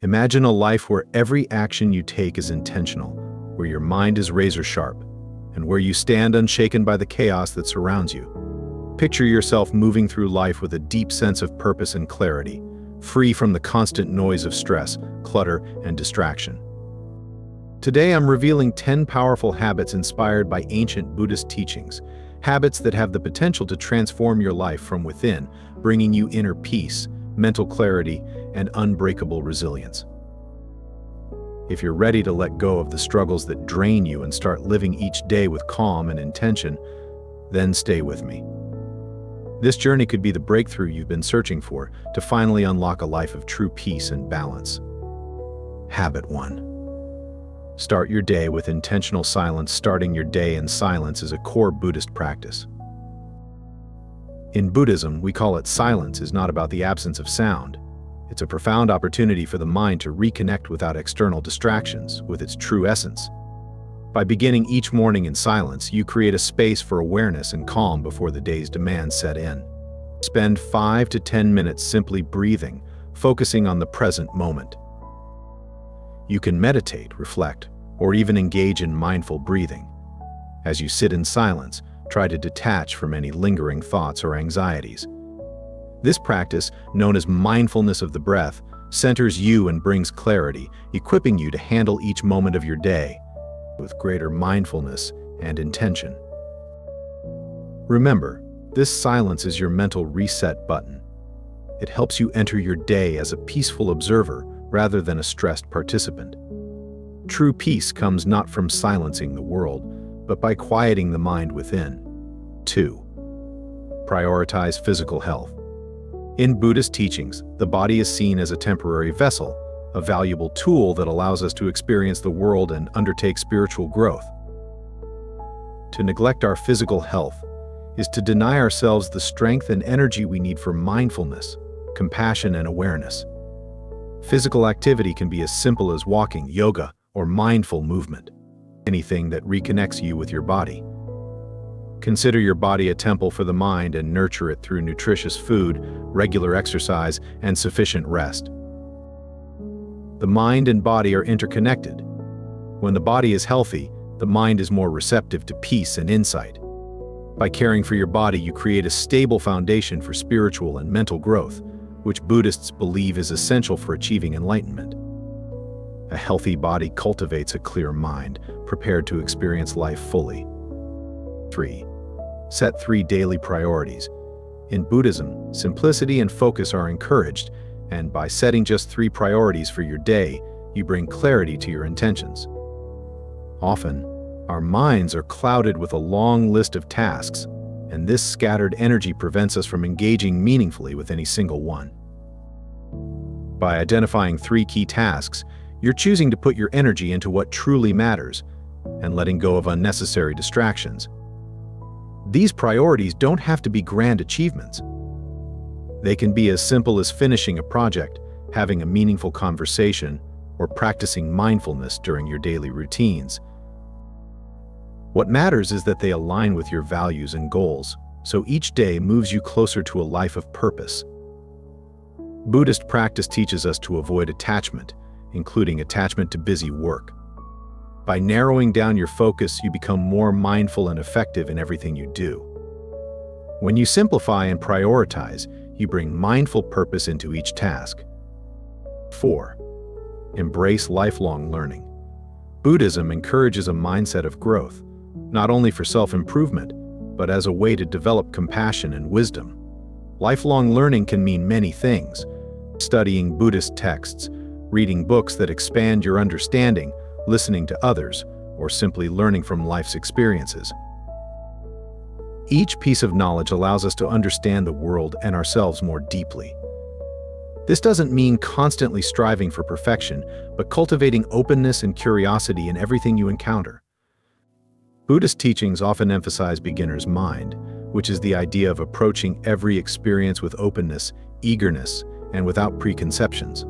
Imagine a life where every action you take is intentional, where your mind is razor sharp, and where you stand unshaken by the chaos that surrounds you. Picture yourself moving through life with a deep sense of purpose and clarity, free from the constant noise of stress, clutter, and distraction. Today I'm revealing 10 powerful habits inspired by ancient Buddhist teachings, habits that have the potential to transform your life from within, bringing you inner peace, mental clarity, and unbreakable resilience. If you're ready to let go of the struggles that drain you and start living each day with calm and intention, then stay with me. This journey could be the breakthrough you've been searching for to finally unlock a life of true peace and balance. Habit 1. Start your day with intentional silence. Starting your day in silence is a core Buddhist practice. In Buddhism, we call it silence is not about the absence of sound. It's a profound opportunity for the mind to reconnect without external distractions, with its true essence. By beginning each morning in silence, you create a space for awareness and calm before the day's demands set in. Spend 5 to 10 minutes simply breathing, focusing on the present moment. You can meditate, reflect, or even engage in mindful breathing. As you sit in silence, try to detach from any lingering thoughts or anxieties. This practice, known as mindfulness of the breath, centers you and brings clarity, equipping you to handle each moment of your day with greater mindfulness and intention. Remember, this silence is your mental reset button. It helps you enter your day as a peaceful observer rather than a stressed participant. True peace comes not from silencing the world, but by quieting the mind within. 2. Prioritize physical health. In Buddhist teachings, the body is seen as a temporary vessel, a valuable tool that allows us to experience the world and undertake spiritual growth. To neglect our physical health is to deny ourselves the strength and energy we need for mindfulness, compassion, and awareness. Physical activity can be as simple as walking, yoga, or mindful movement, anything that reconnects you with your body. Consider your body a temple for the mind and nurture it through nutritious food, regular exercise, and sufficient rest. The mind and body are interconnected. When the body is healthy, the mind is more receptive to peace and insight. By caring for your body, you create a stable foundation for spiritual and mental growth, which Buddhists believe is essential for achieving enlightenment. A healthy body cultivates a clear mind, prepared to experience life fully. 3. Set 3 daily priorities. In Buddhism, simplicity and focus are encouraged, and by setting just 3 priorities for your day, you bring clarity to your intentions. Often, our minds are clouded with a long list of tasks, and this scattered energy prevents us from engaging meaningfully with any single one. By identifying 3 key tasks, you're choosing to put your energy into what truly matters and letting go of unnecessary distractions. These priorities don't have to be grand achievements. They can be as simple as finishing a project, having a meaningful conversation, or practicing mindfulness during your daily routines. What matters is that they align with your values and goals, so each day moves you closer to a life of purpose. Buddhist practice teaches us to avoid attachment, including attachment to busy work. By narrowing down your focus, you become more mindful and effective in everything you do. When you simplify and prioritize, you bring mindful purpose into each task. 4. Embrace lifelong learning. Buddhism encourages a mindset of growth, not only for self-improvement, but as a way to develop compassion and wisdom. Lifelong learning can mean many things: studying Buddhist texts, reading books that expand your understanding, listening to others, or simply learning from life's experiences. Each piece of knowledge allows us to understand the world and ourselves more deeply. This doesn't mean constantly striving for perfection, but cultivating openness and curiosity in everything you encounter. Buddhist teachings often emphasize beginner's mind, which is the idea of approaching every experience with openness, eagerness, and without preconceptions.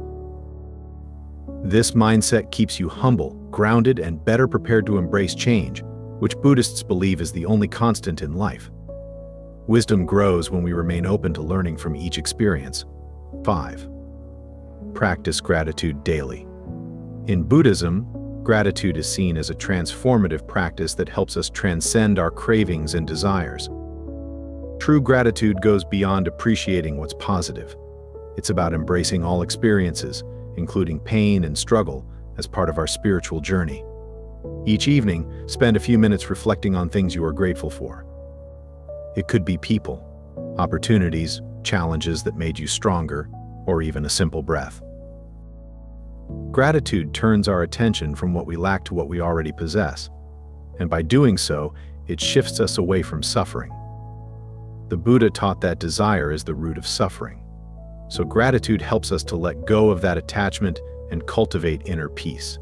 This mindset keeps you humble, grounded, and better prepared to embrace change, which Buddhists believe is the only constant in life. Wisdom grows when we remain open to learning from each experience. 5. Practice gratitude daily. In Buddhism, gratitude is seen as a transformative practice that helps us transcend our cravings and desires. True gratitude goes beyond appreciating what's positive. It's about embracing all experiences, including pain and struggle, as part of our spiritual journey. Each evening, spend a few minutes reflecting on things you are grateful for. It could be people, opportunities, challenges that made you stronger, or even a simple breath. Gratitude turns our attention from what we lack to what we already possess, and by doing so, it shifts us away from suffering. The Buddha taught that desire is the root of suffering, so gratitude helps us to let go of that attachment and cultivate inner peace.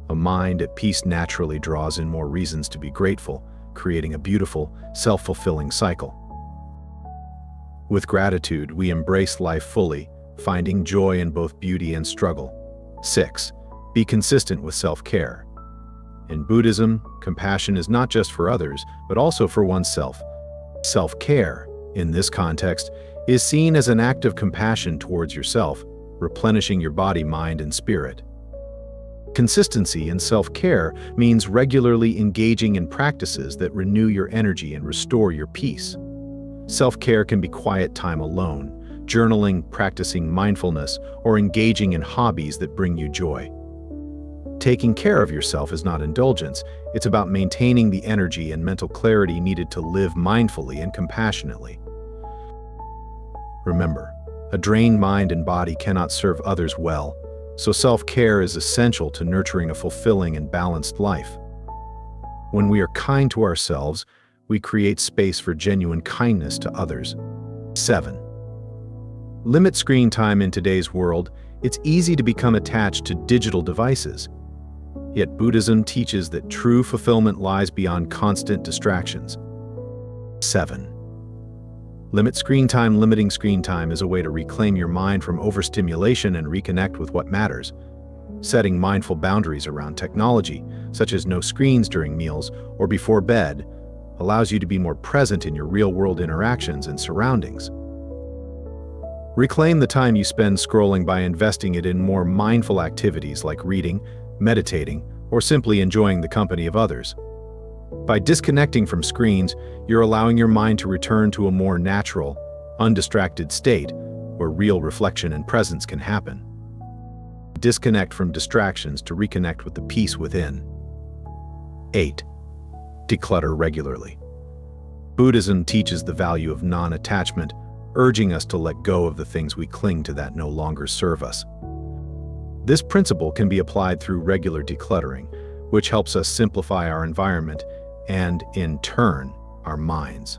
A mind at peace naturally draws in more reasons to be grateful, creating a beautiful, self-fulfilling cycle. With gratitude, we embrace life fully, finding joy in both beauty and struggle. 6. Be consistent with self-care. In Buddhism, compassion is not just for others, but also for oneself. Self-care, in this context, is seen as an act of compassion towards yourself, replenishing your body, mind, and spirit. Consistency in self-care means regularly engaging in practices that renew your energy and restore your peace. Self-care can be quiet time alone, journaling, practicing mindfulness, or engaging in hobbies that bring you joy. Taking care of yourself is not indulgence, it's about maintaining the energy and mental clarity needed to live mindfully and compassionately. Remember, a drained mind and body cannot serve others well, so self-care is essential to nurturing a fulfilling and balanced life. When we are kind to ourselves, we create space for genuine kindness to others. 7. Limit screen time. In today's world, it's easy to become attached to digital devices. Yet Buddhism teaches that true fulfillment lies beyond constant distractions. 7. Limit screen time. Limiting screen time is a way to reclaim your mind from overstimulation and reconnect with what matters. Setting mindful boundaries around technology, such as no screens during meals or before bed, allows you to be more present in your real-world interactions and surroundings. Reclaim the time you spend scrolling by investing it in more mindful activities like reading, meditating, or simply enjoying the company of others. By disconnecting from screens, you're allowing your mind to return to a more natural, undistracted state where real reflection and presence can happen. Disconnect from distractions to reconnect with the peace within. 8. Declutter regularly. Buddhism teaches the value of non-attachment, urging us to let go of the things we cling to that no longer serve us. This principle can be applied through regular decluttering, which helps us simplify our environment and, in turn, our minds.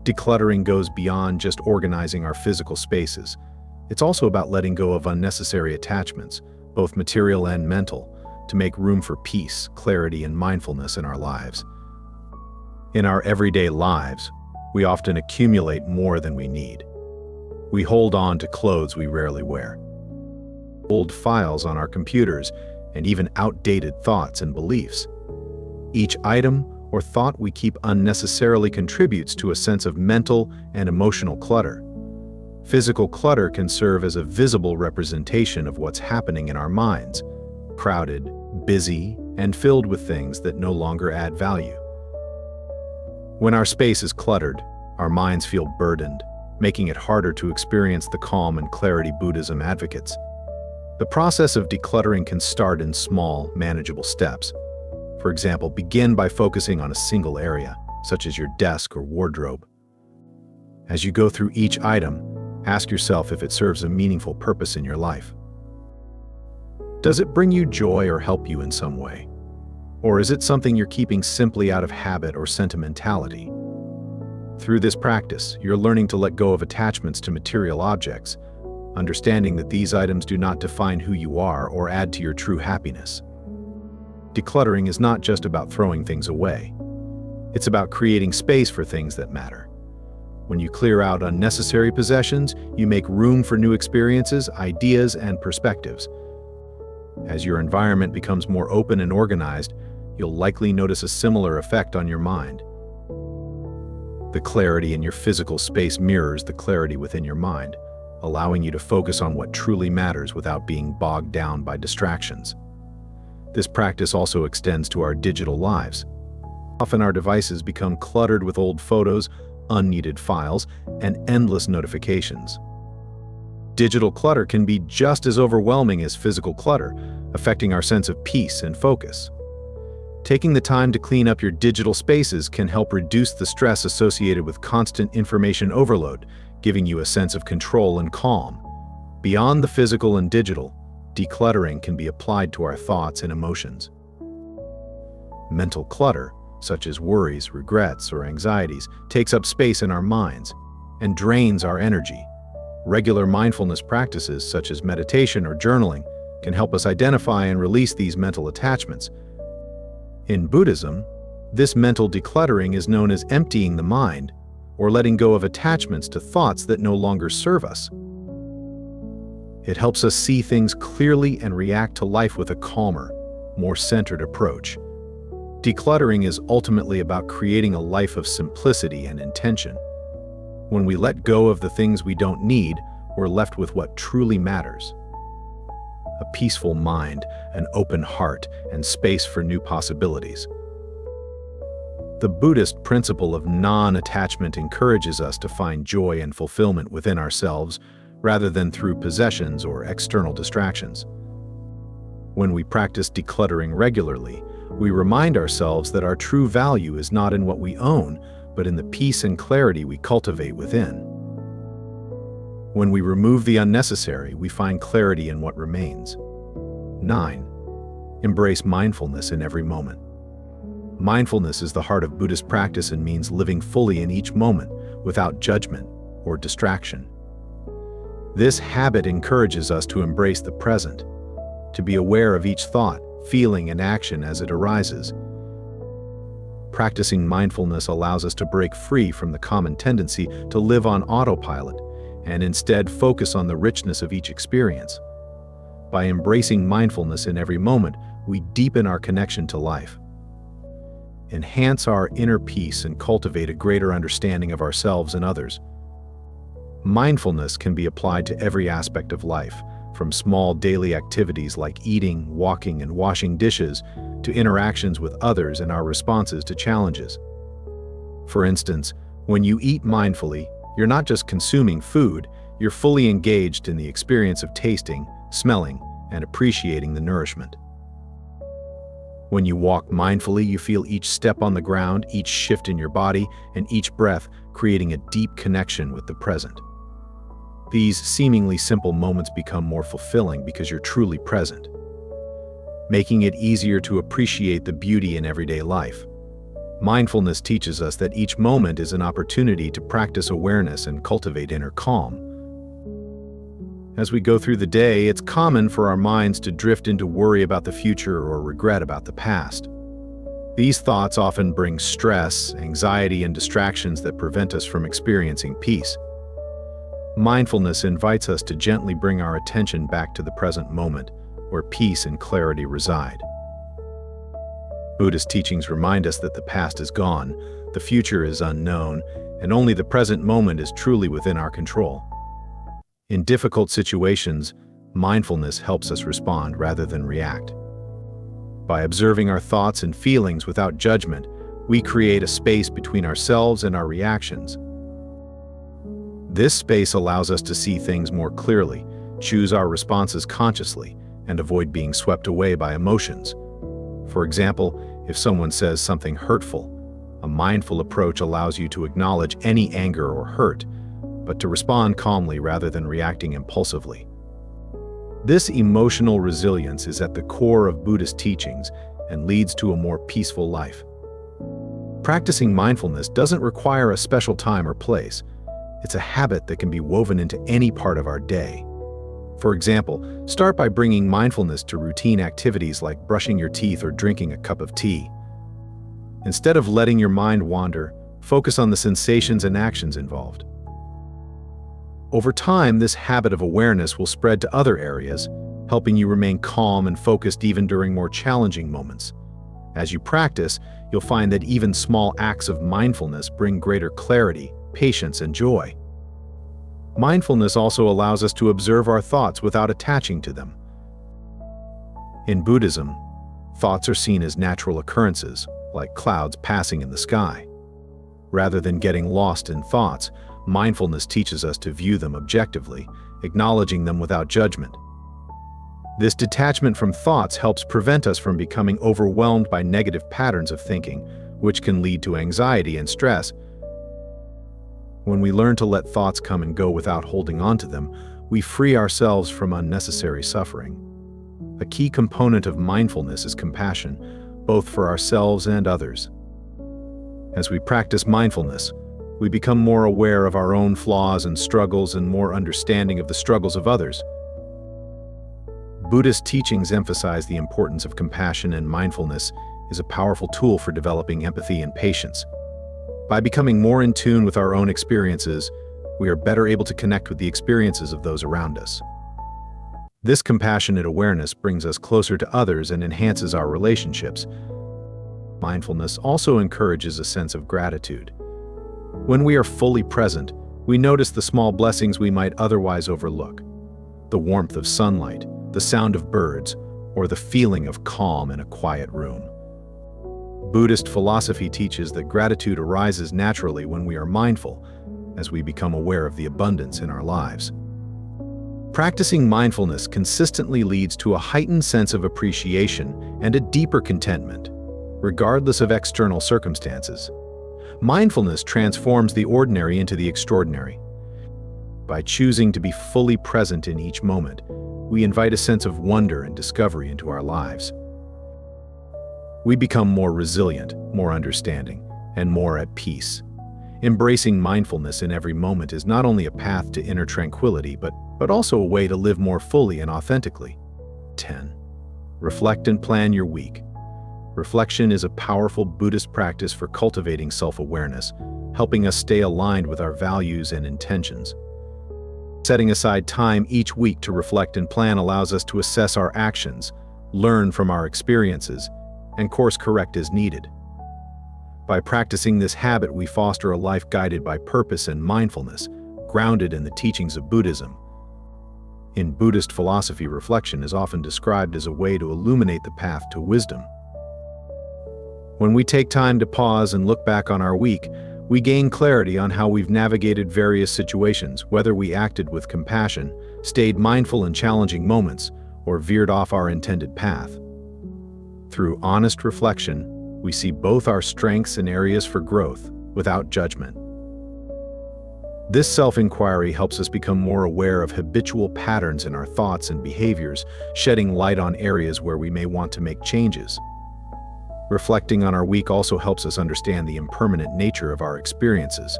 Decluttering goes beyond just organizing our physical spaces. It's also about letting go of unnecessary attachments, both material and mental, to make room for peace, clarity, and mindfulness in our lives. In our everyday lives, we often accumulate more than we need. We hold on to clothes we rarely wear, old files on our computers, and even outdated thoughts and beliefs. Each item or thought we keep unnecessarily contributes to a sense of mental and emotional clutter. Physical clutter can serve as a visible representation of what's happening in our minds, crowded, busy, and filled with things that no longer add value. When our space is cluttered, our minds feel burdened, making it harder to experience the calm and clarity Buddhism advocates. The process of decluttering can start in small, manageable steps. For example, begin by focusing on a single area, such as your desk or wardrobe. As you go through each item, ask yourself if it serves a meaningful purpose in your life. Does it bring you joy or help you in some way? Or is it something you're keeping simply out of habit or sentimentality? Through this practice, you're learning to let go of attachments to material objects, understanding that these items do not define who you are or add to your true happiness. Decluttering is not just about throwing things away. It's about creating space for things that matter. When you clear out unnecessary possessions, you make room for new experiences, ideas, and perspectives. As your environment becomes more open and organized, you'll likely notice a similar effect on your mind. The clarity in your physical space mirrors the clarity within your mind, allowing you to focus on what truly matters without being bogged down by distractions. This practice also extends to our digital lives. Often our devices become cluttered with old photos, unneeded files, and endless notifications. Digital clutter can be just as overwhelming as physical clutter, affecting our sense of peace and focus. Taking the time to clean up your digital spaces can help reduce the stress associated with constant information overload, giving you a sense of control and calm. Beyond the physical and digital, decluttering can be applied to our thoughts and emotions. Mental clutter, such as worries, regrets, or anxieties, takes up space in our minds and drains our energy. Regular mindfulness practices, such as meditation or journaling, can help us identify and release these mental attachments. In Buddhism, this mental decluttering is known as emptying the mind, or letting go of attachments to thoughts that no longer serve us. It helps us see things clearly and react to life with a calmer, more centered approach. Decluttering is ultimately about creating a life of simplicity and intention. When we let go of the things we don't need, we're left with what truly matters: a peaceful mind, an open heart, and space for new possibilities. The Buddhist principle of non-attachment encourages us to find joy and fulfillment within ourselves rather than through possessions or external distractions. When we practice decluttering regularly, we remind ourselves that our true value is not in what we own, but in the peace and clarity we cultivate within. When we remove the unnecessary, we find clarity in what remains. 9. Embrace mindfulness in every moment. Mindfulness is the heart of Buddhist practice and means living fully in each moment, without judgment or distraction. This habit encourages us to embrace the present, to be aware of each thought, feeling, and action as it arises. Practicing mindfulness allows us to break free from the common tendency to live on autopilot and instead focus on the richness of each experience. By embracing mindfulness in every moment, we deepen our connection to life, enhance our inner peace, and cultivate a greater understanding of ourselves and others. Mindfulness can be applied to every aspect of life, from small daily activities like eating, walking, and washing dishes, to interactions with others and our responses to challenges. For instance, when you eat mindfully, you're not just consuming food, you're fully engaged in the experience of tasting, smelling, and appreciating the nourishment. When you walk mindfully, you feel each step on the ground, each shift in your body, and each breath, creating a deep connection with the present. These seemingly simple moments become more fulfilling because you're truly present, making it easier to appreciate the beauty in everyday life. Mindfulness teaches us that each moment is an opportunity to practice awareness and cultivate inner calm. As we go through the day, it's common for our minds to drift into worry about the future or regret about the past. These thoughts often bring stress, anxiety, and distractions that prevent us from experiencing peace. Mindfulness invites us to gently bring our attention back to the present moment, where peace and clarity reside. Buddhist teachings remind us that the past is gone, the future is unknown, and only the present moment is truly within our control. In difficult situations, mindfulness helps us respond rather than react. By observing our thoughts and feelings without judgment, we create a space between ourselves and our reactions. This space allows us to see things more clearly, choose our responses consciously, and avoid being swept away by emotions. For example, if someone says something hurtful, a mindful approach allows you to acknowledge any anger or hurt, but to respond calmly rather than reacting impulsively. This emotional resilience is at the core of Buddhist teachings and leads to a more peaceful life. Practicing mindfulness doesn't require a special time or place. It's a habit that can be woven into any part of our day. For example, start by bringing mindfulness to routine activities like brushing your teeth or drinking a cup of tea. Instead of letting your mind wander, focus on the sensations and actions involved. Over time, this habit of awareness will spread to other areas, helping you remain calm and focused even during more challenging moments. As you practice, you'll find that even small acts of mindfulness bring greater clarity, patience, and joy. Mindfulness also allows us to observe our thoughts without attaching to them. In Buddhism, thoughts are seen as natural occurrences, like clouds passing in the sky. Rather than getting lost in thoughts, mindfulness teaches us to view them objectively, acknowledging them without judgment. This detachment from thoughts helps prevent us from becoming overwhelmed by negative patterns of thinking, which can lead to anxiety and stress. When we learn to let thoughts come and go without holding on to them, we free ourselves from unnecessary suffering. A key component of mindfulness is compassion, both for ourselves and others. As we practice mindfulness, we become more aware of our own flaws and struggles and more understanding of the struggles of others. Buddhist teachings emphasize the importance of compassion, and mindfulness is a powerful tool for developing empathy and patience. By becoming more in tune with our own experiences, we are better able to connect with the experiences of those around us. This compassionate awareness brings us closer to others and enhances our relationships. Mindfulness also encourages a sense of gratitude. When we are fully present, we notice the small blessings we might otherwise overlook. The warmth of sunlight, the sound of birds, or the feeling of calm in a quiet room. Buddhist philosophy teaches that gratitude arises naturally when we are mindful, as we become aware of the abundance in our lives. Practicing mindfulness consistently leads to a heightened sense of appreciation and a deeper contentment, regardless of external circumstances. Mindfulness transforms the ordinary into the extraordinary. By choosing to be fully present in each moment, we invite a sense of wonder and discovery into our lives. We become more resilient, more understanding, and more at peace. Embracing mindfulness in every moment is not only a path to inner tranquility, but also a way to live more fully and authentically. 10. Reflect and plan your week. Reflection is a powerful Buddhist practice for cultivating self-awareness, helping us stay aligned with our values and intentions. Setting aside time each week to reflect and plan allows us to assess our actions, learn from our experiences, and course correct as needed. By practicing this habit, we foster a life guided by purpose and mindfulness, grounded in the teachings of Buddhism. In Buddhist philosophy, reflection is often described as a way to illuminate the path to wisdom. When we take time to pause and look back on our week, we gain clarity on how we've navigated various situations, whether we acted with compassion, stayed mindful in challenging moments, or veered off our intended path. Through honest reflection, we see both our strengths and areas for growth, without judgment. This self-inquiry helps us become more aware of habitual patterns in our thoughts and behaviors, shedding light on areas where we may want to make changes. Reflecting on our week also helps us understand the impermanent nature of our experiences,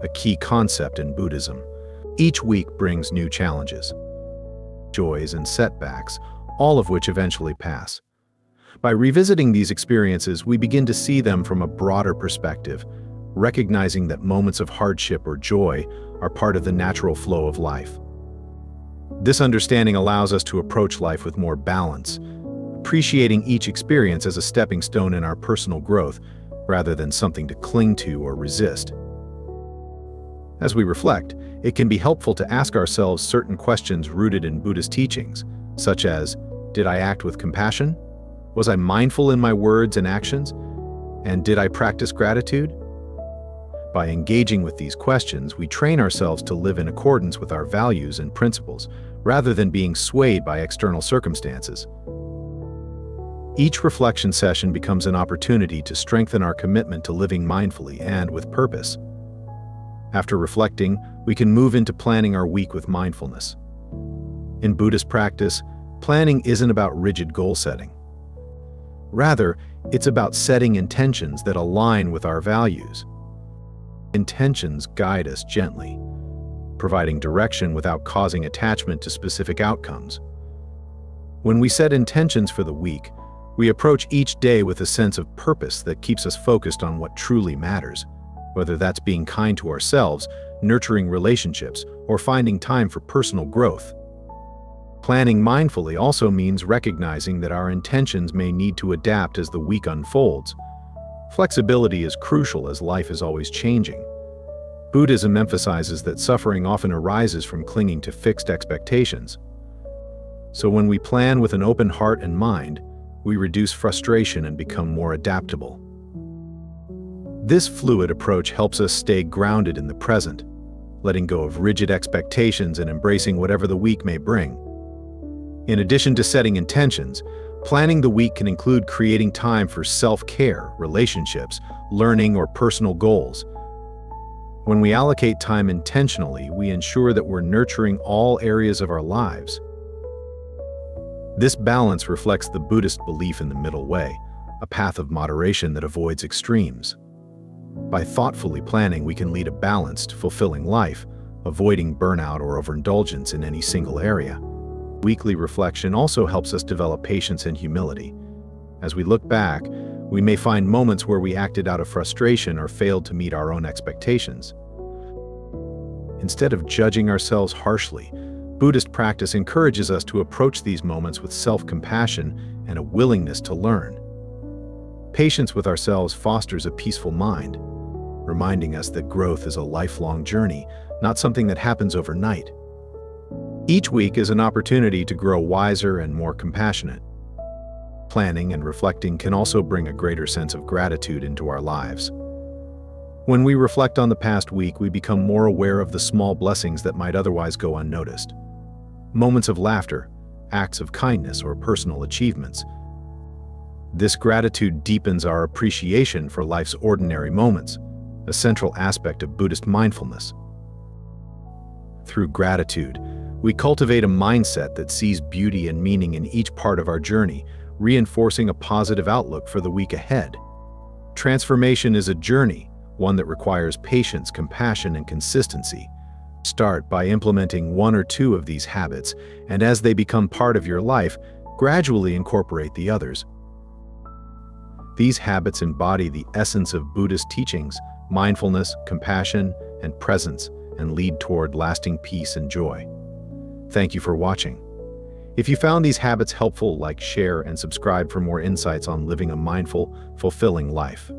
a key concept in Buddhism. Each week brings new challenges, joys, and setbacks, all of which eventually pass. By revisiting these experiences, we begin to see them from a broader perspective, recognizing that moments of hardship or joy are part of the natural flow of life. This understanding allows us to approach life with more balance, appreciating each experience as a stepping stone in our personal growth, rather than something to cling to or resist. As we reflect, it can be helpful to ask ourselves certain questions rooted in Buddhist teachings, such as, did I act with compassion? Was I mindful in my words and actions? And did I practice gratitude? By engaging with these questions, we train ourselves to live in accordance with our values and principles, rather than being swayed by external circumstances. Each reflection session becomes an opportunity to strengthen our commitment to living mindfully and with purpose. After reflecting, we can move into planning our week with mindfulness. In Buddhist practice, planning isn't about rigid goal setting. Rather, it's about setting intentions that align with our values. Intentions guide us gently, providing direction without causing attachment to specific outcomes. When we set intentions for the week, we approach each day with a sense of purpose that keeps us focused on what truly matters, whether that's being kind to ourselves, nurturing relationships, or finding time for personal growth. Planning mindfully also means recognizing that our intentions may need to adapt as the week unfolds. Flexibility is crucial as life is always changing. Buddhism emphasizes that suffering often arises from clinging to fixed expectations. So when we plan with an open heart and mind, we reduce frustration and become more adaptable. This fluid approach helps us stay grounded in the present, letting go of rigid expectations and embracing whatever the week may bring. In addition to setting intentions, planning the week can include creating time for self-care, relationships, learning, or personal goals. When we allocate time intentionally, we ensure that we're nurturing all areas of our lives. This balance reflects the Buddhist belief in the middle way, a path of moderation that avoids extremes. By thoughtfully planning, we can lead a balanced, fulfilling life, avoiding burnout or overindulgence in any single area. Weekly reflection also helps us develop patience and humility. As we look back, we may find moments where we acted out of frustration or failed to meet our own expectations. Instead of judging ourselves harshly, Buddhist practice encourages us to approach these moments with self-compassion and a willingness to learn. Patience with ourselves fosters a peaceful mind, reminding us that growth is a lifelong journey, not something that happens overnight. Each week is an opportunity to grow wiser and more compassionate. Planning and reflecting can also bring a greater sense of gratitude into our lives. When we reflect on the past week, we become more aware of the small blessings that might otherwise go unnoticed. Moments of laughter, acts of kindness, or personal achievements. This gratitude deepens our appreciation for life's ordinary moments, a central aspect of Buddhist mindfulness. Through gratitude, we cultivate a mindset that sees beauty and meaning in each part of our journey, reinforcing a positive outlook for the week ahead. Transformation is a journey, one that requires patience, compassion, and consistency. Start by implementing one or two of these habits, and as they become part of your life, gradually incorporate the others. These habits embody the essence of Buddhist teachings, mindfulness, compassion, and presence, and lead toward lasting peace and joy. Thank you for watching. If you found these habits helpful, like, share, and subscribe for more insights on living a mindful, fulfilling life.